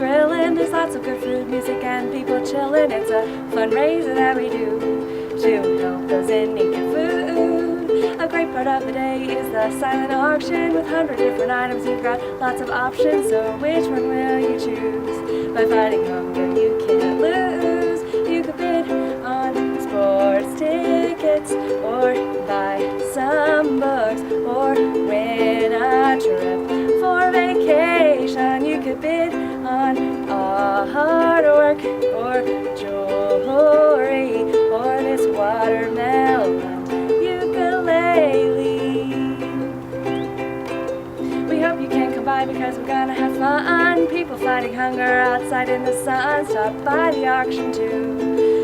grillin'. There's lots of good food, music, and people chillin'. It's a fundraiser that we do to help those in need get food. A great part of the day is the silent auction. With 100 different items, you've got lots of options. So which one will you choose? By fighting hunger, you can't lose. You could bid on sports tickets, or buy some books, or win a trip for vacation. You could bid on artwork, or jewelry, or this watermelon ukulele. We hope you can come by because we're gonna have fun. People fighting hunger outside in the sun. Stop by the auction too.